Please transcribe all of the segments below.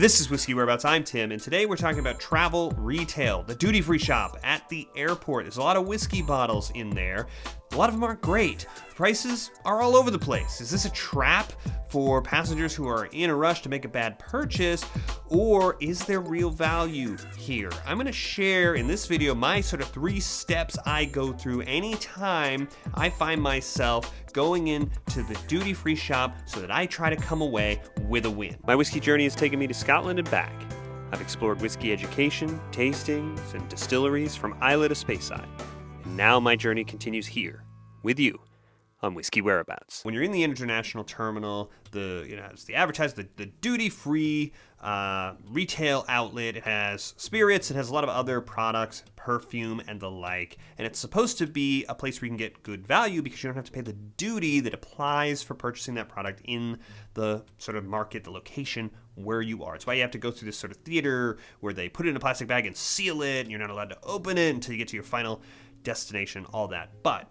This is Whiskey Whereabouts. I'm Tim, and today we're talking about travel retail, the duty-free shop at the airport. There's a lot of whiskey bottles in there. A lot of them aren't great. Prices are all over the place. Is this a trap for passengers who are in a rush to make a bad purchase, or is there real value here? I'm going to share in this video my sort of 3 steps I go through anytime I find myself going into the duty-free shop so that I try to come away with a win. My whiskey journey has taken me to Scotland and back. I've explored whiskey education, tastings, and distilleries from Islay to Speyside. And now my journey continues here, with you, on Whiskey Whereabouts. When you're in the international terminal, it's the advertised, the duty-free retail outlet. It has spirits, it has a lot of other products, perfume, and the like. And it's supposed to be a place where you can get good value because you don't have to pay the duty that applies for purchasing that product in the sort of market, the location where you are. It's why you have to go through this sort of theater where they put it in a plastic bag and seal it, and you're not allowed to open it until you get to your final destination, all that. But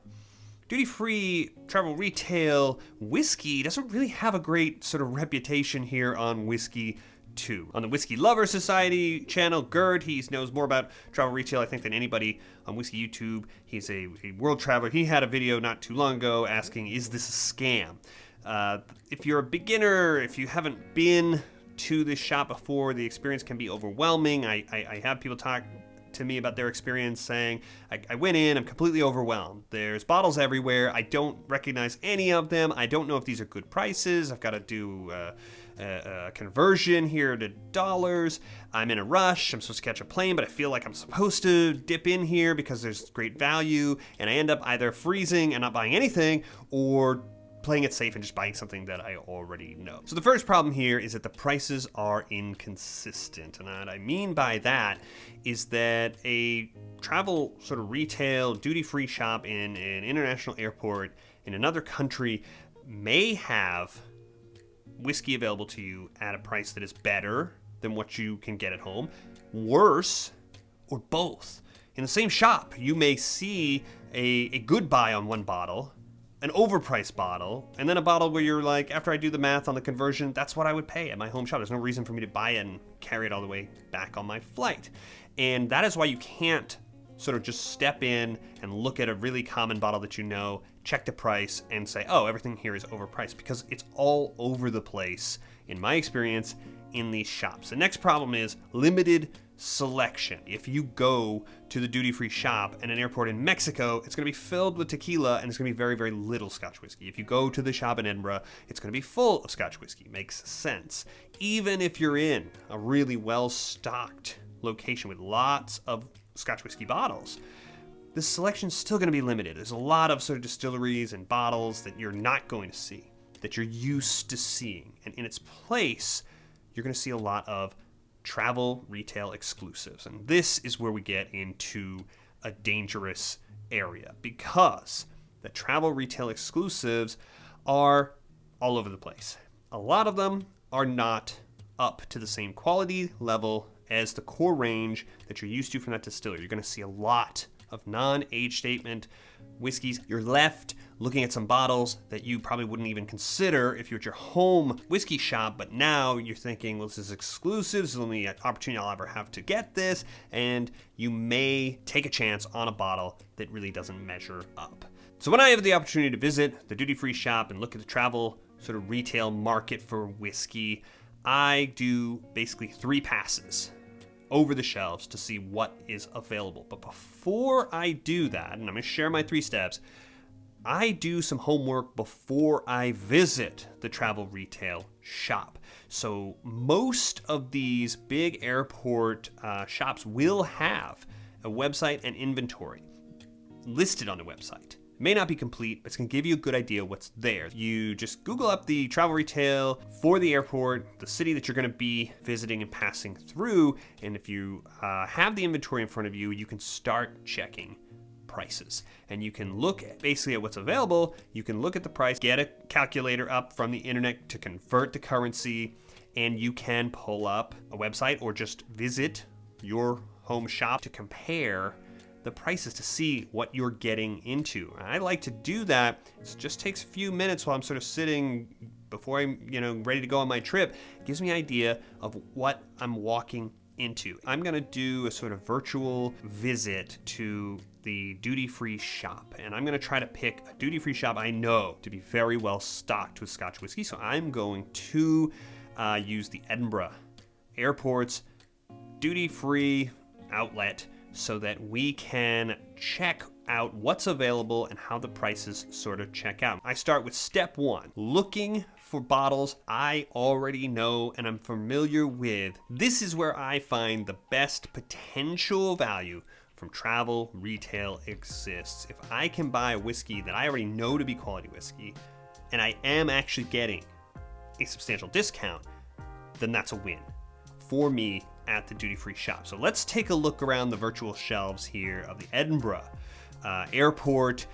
duty-free travel retail whiskey doesn't really have a great sort of reputation here on Whiskey 2. On the Whiskey Lover Society channel, Gerd, he knows more about travel retail, I think, than anybody on Whiskey YouTube. He's a world traveler. He had a video not too long ago asking, is this a scam? If you're a beginner, if you haven't been to this shop before, the experience can be overwhelming. I have people talk to me about their experience saying, I went in, I'm completely overwhelmed. There's bottles everywhere. I don't recognize any of them. I don't know if these are good prices. I've got to do a conversion here to dollars. I'm in a rush. I'm supposed to catch a plane, but I feel like I'm supposed to dip in here because there's great value. And I end up either freezing and not buying anything, or playing it safe and just buying something that I already know. So the first problem here is that the prices are inconsistent. And what I mean by that is that a travel sort of retail duty-free shop in an international airport in another country may have whiskey available to you at a price that is better than what you can get at home, worse, or both. In the same shop, you may see a good buy on one bottle, an overpriced bottle, and then a bottle where you're like, after I do the math on the conversion, that's what I would pay at my home shop. There's no reason for me to buy it and carry it all the way back on my flight. And that is why you can't sort of just step in and look at a really common bottle that you know, check the price, and say, oh, everything here is overpriced, because it's all over the place, in my experience, in these shops. The next problem is limited selection. If you go to the duty-free shop at an airport in Mexico, it's going to be filled with tequila and it's going to be very, very little Scotch whiskey. If you go to the shop in Edinburgh, it's going to be full of Scotch whiskey. Makes sense. Even if you're in a really well-stocked location with lots of Scotch whiskey bottles, the selection's still going to be limited. There's a lot of sort of distilleries and bottles that you're not going to see, that you're used to seeing. And in its place, you're going to see a lot of travel retail exclusives. And this is where we get into a dangerous area, because the travel retail exclusives are all over the place. A lot of them are not up to the same quality level as the core range that you're used to from that distillery. You're going to see a lot of non-age statement whiskeys. You're left looking at some bottles that you probably wouldn't even consider if you're at your home whiskey shop, but now you're thinking, well, this is exclusive, this is the only opportunity I'll ever have to get this, and you may take a chance on a bottle that really doesn't measure up. So when I have the opportunity to visit the duty-free shop and look at the travel sort of retail market for whiskey, I do basically 3 passes over the shelves to see what is available. But before I do that, and I'm going to share my 3 steps, I do some homework before I visit the travel retail shop. So most of these big airport shops will have a website and inventory listed on the website. It may not be complete, but it's going to give you a good idea what's there. You just Google up the travel retail for the airport, the city that you're going to be visiting and passing through, and if you have the inventory in front of you, you can start checking prices. And you can look basically at what's available. You can look at the price, get a calculator up from the internet to convert the currency, and you can pull up a website or just visit your home shop to compare the prices to see what you're getting into. I like to do that. It just takes a few minutes while I'm sort of sitting before I'm, ready to go on my trip. It gives me an idea of what I'm walking into. I'm going to do a sort of virtual visit to the duty-free shop, and I'm going to try to pick a duty-free shop I know to be very well stocked with Scotch whiskey. So I'm going to use the Edinburgh Airport's duty-free outlet so that we can check out what's available and how the prices sort of check out. I start with step one, looking for bottles I already know and I'm familiar with. This is where I find the best potential value from travel retail exists. If I can buy a whiskey that I already know to be quality whiskey, and I am actually getting a substantial discount, then that's a win for me at the duty-free shop. So let's take a look around the virtual shelves here of the Edinburgh Airport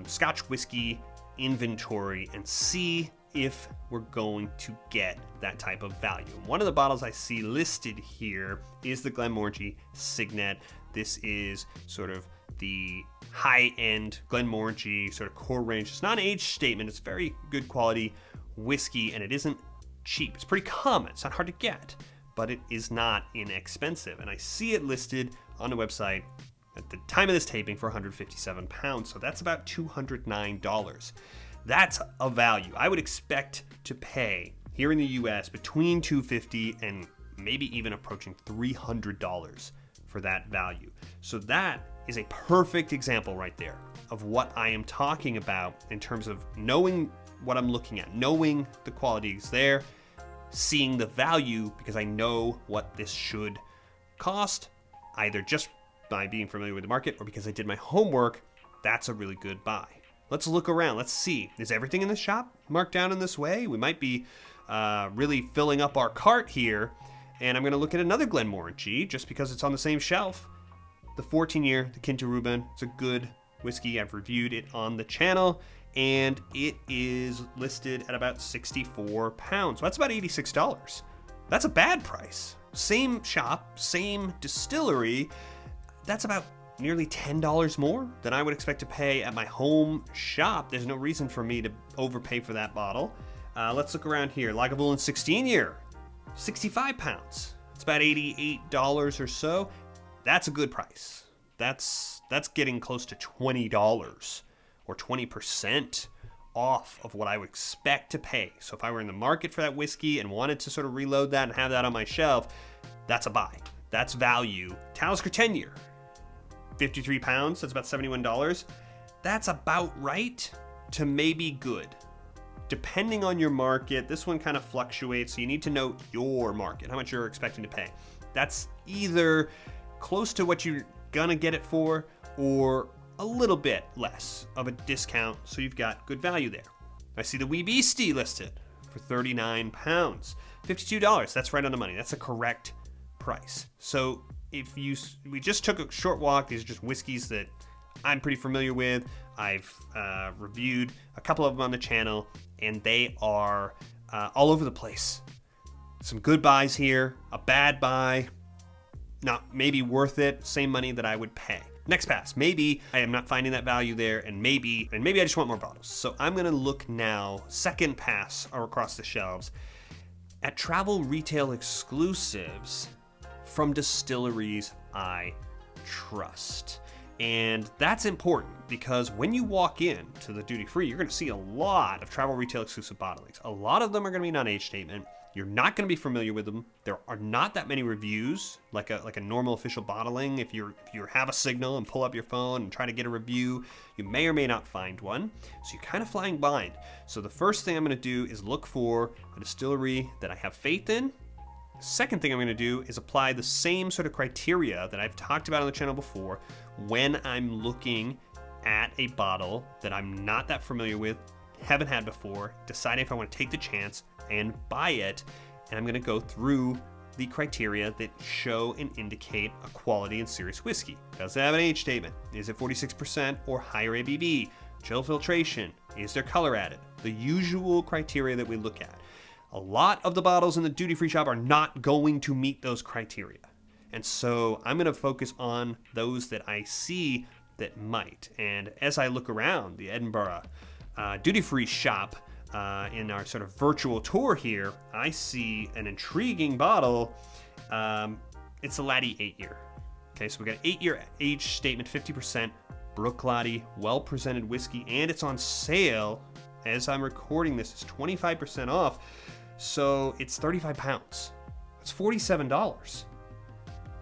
Scotch whiskey inventory and see if we're going to get that type of value. One of the bottles I see listed here is the Glenmorangie Signet. This is sort of the high-end Glenmorangie sort of core range. It's not an age statement. It's very good quality whiskey, and it isn't cheap. It's pretty common. It's not hard to get, but it is not inexpensive. And I see it listed on the website at the time of this taping for £157. So that's about $209. That's a value. I would expect to pay here in the US between $250 and maybe even approaching $300 for that value. So that is a perfect example right there of what I am talking about in terms of knowing what I'm looking at, knowing the quality is there, seeing the value because I know what this should cost, either just by being familiar with the market or because I did my homework. That's a really good buy. Let's look around. Let's see. Is everything in the shop marked down in this way? We might be really filling up our cart here. And I'm going to look at another Glenmorangie just because it's on the same shelf. The 14-year, the Kinto Reuben. It's a good whiskey. I've reviewed it on the channel. And it is listed at about £64. So that's about $86. That's a bad price. Same shop, same distillery. That's about nearly $10 more than I would expect to pay at my home shop. There's no reason for me to overpay for that bottle. Let's look around here. Lagavulin 16-year, £65. It's about $88 or so. That's a good price. That's getting close to $20 or 20% off of what I would expect to pay. So if I were in the market for that whiskey and wanted to sort of reload that and have that on my shelf, that's a buy. That's value. Talisker 10-year, £53. That's about $71. That's about right to maybe good. Depending on your market, this one kind of fluctuates, so you need to know your market, how much you're expecting to pay. That's either close to what you're gonna get it for or a little bit less of a discount, so you've got good value there. I see the Wee Beastie listed for £39. $52, that's right on the money. That's a correct price. So we just took a short walk. These are just whiskeys that I'm pretty familiar with. I've reviewed a couple of them on the channel, and they are all over the place. Some good buys here, a bad buy, not maybe worth it, same money that I would pay. Next pass, maybe I am not finding that value there, and maybe I just want more bottles. So I'm gonna look now, second pass across the shelves, at travel retail exclusives from distilleries I trust. And that's important because when you walk in to the duty free, you're going to see a lot of travel retail exclusive bottlings. A lot of them are going to be non-age statement. You're not going to be familiar with them. There are not that many reviews like a normal official bottling. If you have a signal and pull up your phone and try to get a review, you may or may not find one. So you're kind of flying blind. So the first thing I'm going to do is look for a distillery that I have faith in. Second thing I'm going to do is apply the same sort of criteria that I've talked about on the channel before when I'm looking at a bottle that I'm not that familiar with, haven't had before, deciding if I want to take the chance and buy it. And I'm going to go through the criteria that show and indicate a quality and serious whiskey. Does it have an age statement? Is it 46% or higher ABV? Chill filtration? Is there color added? The usual criteria that we look at. A lot of the bottles in the duty-free shop are not going to meet those criteria. And so I'm going to focus on those that I see that might. And as I look around the Edinburgh duty-free shop, in our sort of virtual tour here, I see an intriguing bottle. It's a Laddie 8-year. Okay, so we got 8-year age statement, 50%, Bruichladdich, well-presented whiskey, and it's on sale. As I'm recording this, it's 25% off, so it's 35 pounds. It's $47.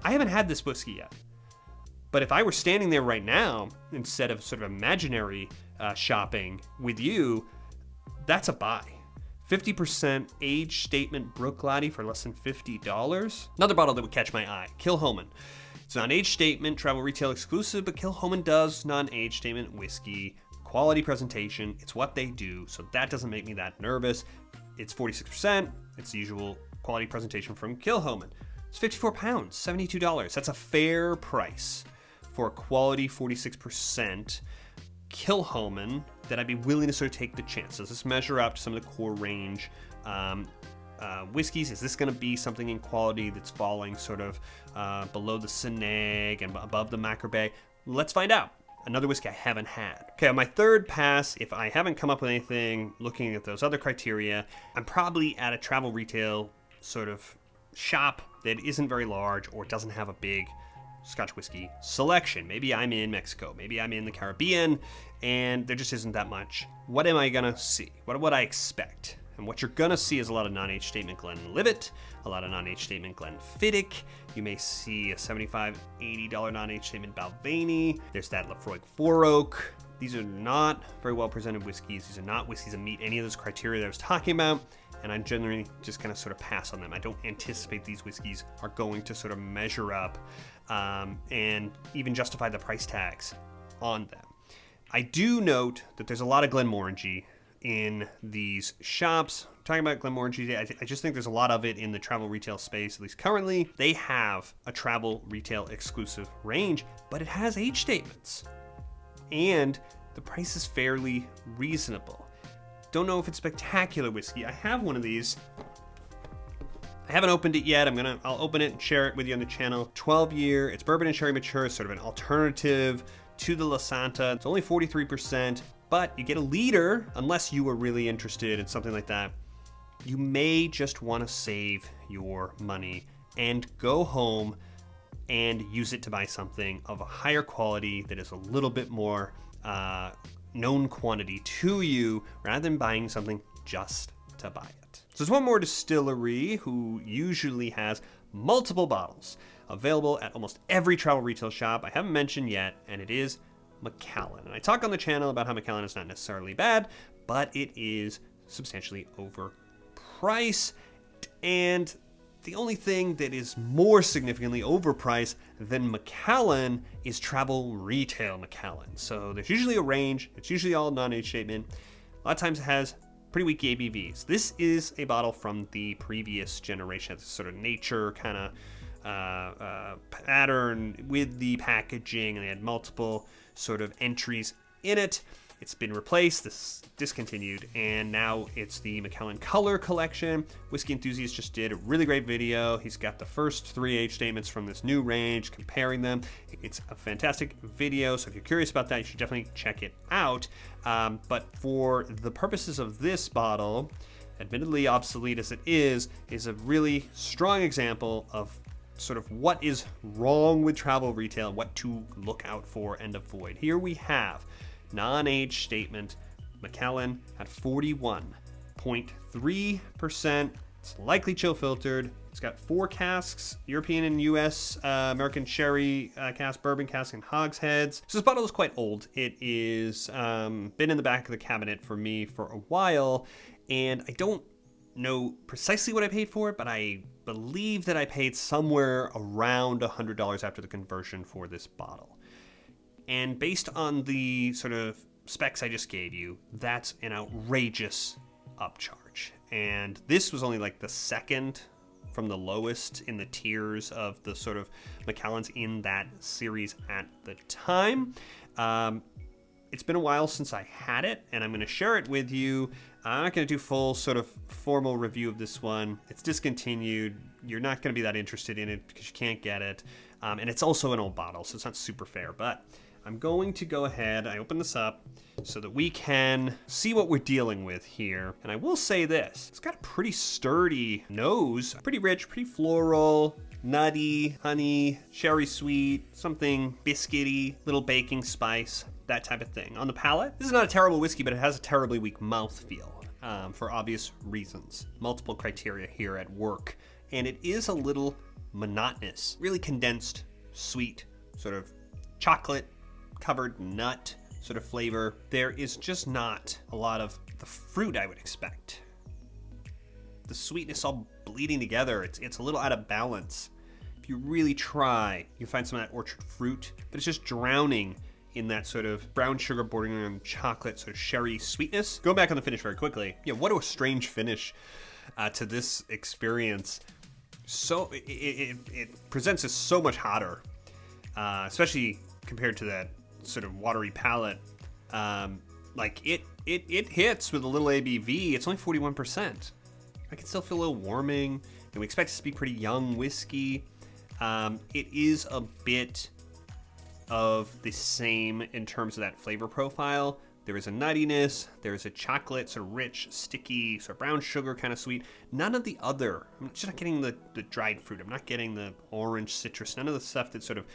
I haven't had this whiskey yet, but if I were standing there right now, instead of sort of imaginary shopping with you, that's a buy. 50% age statement Bruichladdich for less than $50. Another bottle that would catch my eye, Kilchoman. It's not age statement, travel retail exclusive, but Kilchoman does non-age statement whiskey, quality presentation. It's what they do, so that doesn't make me that nervous. It's 46%. It's the usual quality presentation from Kilchoman. It's 54 pounds, $72. That's a fair price for a quality 46% Kilchoman that I'd be willing to sort of take the chance. Does this measure up to some of the core range whiskeys? Is this going to be something in quality that's falling sort of below the Sinag and above the Maccaray? Let's find out. Another whiskey I haven't had. Okay, on my third pass, if I haven't come up with anything looking at those other criteria, I'm probably at a travel retail sort of shop that isn't very large or doesn't have a big Scotch whiskey selection. Maybe I'm in Mexico, maybe I'm in the Caribbean, and there just isn't that much. What am I gonna see? What would I expect? And what you're gonna see is a lot of non-age statement Glenlivet, a lot of non-age statement Glenfiddich. You may see a $75, $80 non-age statement Balvenie. There's that Lafroig 4 Oak. These are not very well presented whiskeys. These are not whiskeys that meet any of those criteria that I was talking about, and I'm generally just gonna sort of pass on them. I don't anticipate these whiskeys are going to sort of measure up and even justify the price tags on them. I do note that there's a lot of Glenmorangie in these shops. Talking about Glenmorangie, I just think there's a lot of it in the travel retail space, at least currently. They have a travel retail exclusive range, but it has age statements. And the price is fairly reasonable. Don't know if it's spectacular whiskey. I have one of these. I haven't opened it yet. I'll open it and share it with you on the channel. 12-year, it's bourbon and sherry mature, sort of an alternative to the La Santa. It's only 43%, but you get a liter unless you are really interested in something like that. You may just want to save your money and go home and use it to buy something of a higher quality that is a little bit more known quantity to you, rather than buying something just to buy it. So there's one more distillery who usually has multiple bottles available at almost every travel retail shop I haven't mentioned yet, and it is Macallan. And I talk on the channel about how Macallan is not necessarily bad, but it is substantially overpriced, and the only thing that is more significantly overpriced than Macallan is travel retail Macallan. So there's usually a range. It's usually all non-age statement. A lot of times it has pretty weak ABVs. This is a bottle from the previous generation. It's sort of nature kind of pattern with the packaging, and they had multiple sort of entries in it. It's been replaced, this discontinued, and now it's the Macallan Color Collection. Whiskey Enthusiast just did a really great video. He's got the first 3 age statements from this new range, comparing them. It's a fantastic video, so if you're curious about that, you should definitely check it out. But for the purposes of this bottle, admittedly obsolete as it is a really strong example of sort of what is wrong with travel retail, what to look out for and avoid. Here we have non-age statement Macallan at 41.3%. It's likely chill filtered. It's got 4 casks, European and US American sherry cask, bourbon cask, and hogsheads. So this bottle is quite old. It is been in the back of the cabinet for me for a while, and I don't know precisely what I paid for it, but I believe that I paid somewhere around $100 after the conversion for this bottle. And based on the sort of specs I just gave you, that's an outrageous upcharge. And this was only like the second from the lowest in the tiers of the sort of Macallans in that series at the time. It's been a while since I had it, and I'm going to share it with you. I'm not going to do full sort of formal review of this one. It's discontinued. You're not going to be that interested in it because you can't get it. And it's also an old bottle, so it's not super fair. But I'm going to go ahead, I open this up, so that we can see what we're dealing with here. And I will say this, it's got a pretty sturdy nose, pretty rich, pretty floral, nutty, honey, sherry sweet, something biscuity, little baking spice, that type of thing. On the palate, this is not a terrible whiskey, but it has a terribly weak mouthfeel for obvious reasons. Multiple criteria here at work. And it is a little monotonous, really condensed, sweet, sort of chocolate covered nut sort of flavor. There is just not a lot of the fruit I would expect. The sweetness all bleeding together, it's a little out of balance. If you really try, you find some of that orchard fruit, but it's just drowning in that sort of brown sugar bordering on chocolate, sort of sherry sweetness. Going back on the finish very quickly, yeah, what a strange finish to this experience. So it presents as so much hotter, especially compared to that sort of watery palate. Like it hits with a little ABV. It's only 41%. I can still feel a little warming, and we expect it to be pretty young whiskey. It is a bit of the same in terms of that flavor profile. There is a nuttiness, there is a chocolate, sort of rich, sticky, sort of brown sugar kind of sweet. None of the other, I'm just not getting the dried fruit. I'm not getting the orange citrus, none of the stuff that sort of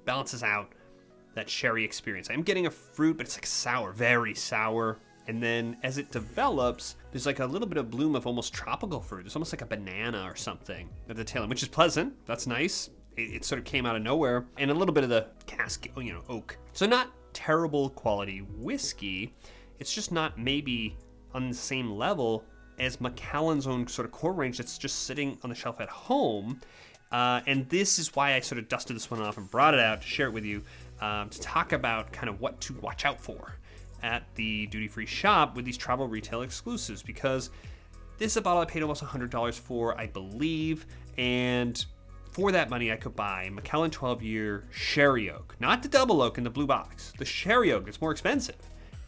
balances out that sherry experience. I'm getting a fruit, but it's like sour, very sour. And then as it develops, there's like a little bit of bloom of almost tropical fruit. It's almost like a banana or something at the tail end, which is pleasant. That's nice. It sort of came out of nowhere. And a little bit of the cask, oak. So not terrible quality whiskey. It's just not maybe on the same level as Macallan's own sort of core range that's just sitting on the shelf at home. And this is why I sort of dusted this one off and brought it out to share it with you, to talk about kind of what to watch out for at the duty-free shop with these travel retail exclusives, because this is a bottle I paid almost $100 for, I believe, and for that money I could buy Macallan 12-year sherry oak, not the double oak in the blue box, the sherry oak is more expensive,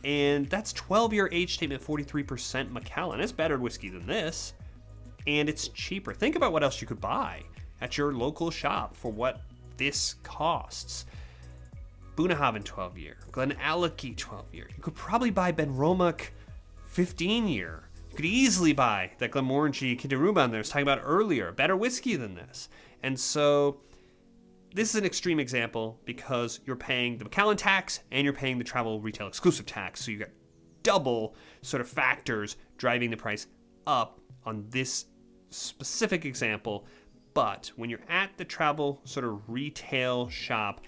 and that's 12-year age statement, 43% Macallan. It's better whiskey than this, and it's cheaper. Think about what else you could buy at your local shop for what this costs. Bunnahabhain 12-year, Glenallachie 12-year. You could probably buy Benromach 15-year. You could easily buy that Glenmorangie Kinderumban that I was talking about earlier, better whiskey than this. And so this is an extreme example because you're paying the Macallan tax and you're paying the travel retail exclusive tax. So you got double sort of factors driving the price up on this specific example. But when you're at the travel sort of retail shop,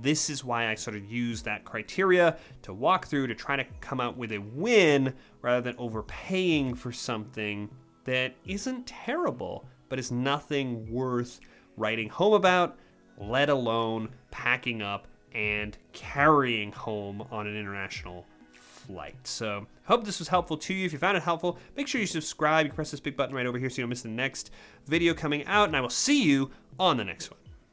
this is why I sort of use that criteria to walk through to try to come out with a win rather than overpaying for something that isn't terrible, but is nothing worth writing home about, let alone packing up and carrying home on an international flight. So I hope this was helpful to you. If you found it helpful, make sure you subscribe. You can press this big button right over here so you don't miss the next video coming out, and I will see you on the next one.